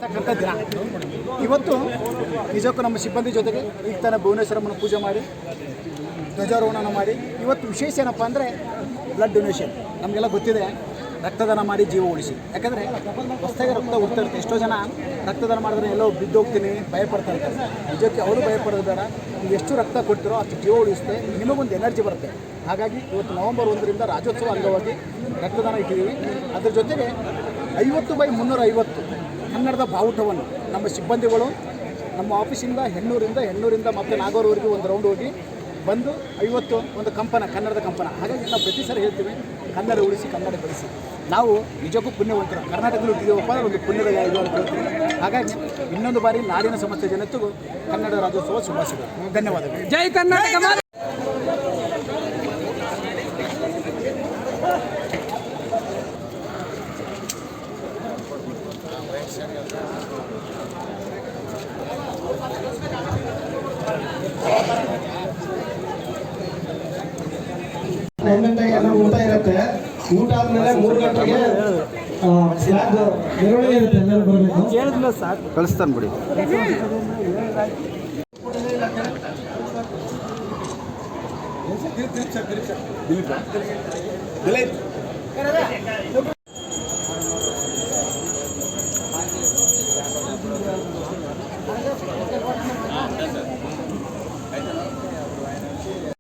ದಿನ ಇವತ್ತು ನಿಜಕ್ಕೂ ನಮ್ಮ ಸಿಬ್ಬಂದಿ ಜೊತೆಗೆ ಈಗ ತಾನೇ ಭುವನೇಶ್ವರಮ್ಮನ ಪೂಜೆ ಮಾಡಿ ಧ್ವಜಾರೋಹಣ ಮಾಡಿ ಇವತ್ತು ವಿಶೇಷ ಏನಪ್ಪ ಅಂದರೆ ಬ್ಲಡ್ ಡೊನೇಷನ್. ನಮಗೆಲ್ಲ ಗೊತ್ತಿದೆ, ರಕ್ತದಾನ ಮಾಡಿ ಜೀವ ಉಳಿಸಿ. ಯಾಕಂದರೆ ಹೊಸದಾಗಿ ರಕ್ತ ಹುಡ್ತಾ ಇರುತ್ತೆ. ಎಷ್ಟೋ ಜನ ರಕ್ತದಾನ ಮಾಡಿದ್ರೆ ಎಲ್ಲೋ ಬಿದ್ದೋಗ್ತೀನಿ ಭಯಪಡ್ತಾ ಇರ್ತಾರೆ. ನಿಜಕ್ಕೆ ಅವರು ಭಯಪಡೋದು ಬೇಡ. ನೀವು ಎಷ್ಟು ರಕ್ತ ಕೊಡ್ತೀರೋ ಅಷ್ಟು ಜೀವ ಉಳಿಸುತ್ತೆ, ನಿಮಗೊಂದು ಎನರ್ಜಿ ಬರುತ್ತೆ. ಹಾಗಾಗಿ ಇವತ್ತು ನವೆಂಬರ್ 1ರಿಂದ ರಾಜ್ಯೋತ್ಸವ ಅಂಗವಾಗಿ ರಕ್ತದಾನ ಇಟ್ಟಿದ್ದೀವಿ. ಅದ್ರ ಜೊತೆಗೆ 50/350 ಕನ್ನಡದ ಬಾವುಟವನ್ನು ನಮ್ಮ ಸಿಬ್ಬಂದಿಗಳು ನಮ್ಮ ಆಫೀಸಿಂದ ಹೆಣ್ಣೂರಿಂದ ಮತ್ತು ನಾಗೂರವರೆಗೂ ಒಂದು ರೌಂಡ್ ಹೋಗಿ ಬಂದು 50 ಒಂದು ಕಂಪನ, ಕನ್ನಡದ ಕಂಪನ. ಹಾಗಾಗಿ ನಾವು ಪ್ರತಿ ಸರಿ ಹೇಳ್ತೀವಿ, ಕನ್ನಡ ಉಳಿಸಿ ಕನ್ನಡ ಬೆಳೆಸಿ. ನಾವು ನಿಜಕ್ಕೂ ಪುಣ್ಯವಂತರು, ಕರ್ನಾಟಕದಲ್ಲಿ ಹುಟ್ಟಿದೀವಪ್ಪ ಅಂದರೆ ಒಂದು ಪುಣ್ಯದ ಇದು ಅಂತ ಹೇಳ್ತೀವಿ. ಹಾಗಾಗಿ ಇನ್ನೊಂದು ಬಾರಿ ನಾಡಿನ ಸಮಸ್ತ ಜನತೆಗೂ ಕನ್ನಡ ರಾಜ್ಯೋತ್ಸವ ಶುಭಾಶಯಗಳು. ಧನ್ಯವಾದಗಳು. ಜೈ ಕರ್ನಾಟಕ. ಎಲ್ಲ ಊಟ ಇರುತ್ತೆ. ಊಟ ಆದ್ಮೇಲೆ 3 ಗಂಟೆಗೆ ಫ್ಲಾಗ್ ಮೆರವಣಿಗೆ ಇರುತ್ತೆ. ಎಲ್ಲರೂ ಬರಬೇಕು. ಸಾಕು ಕಳಿಸ್ತಾನೆ ಬಿಡಿ.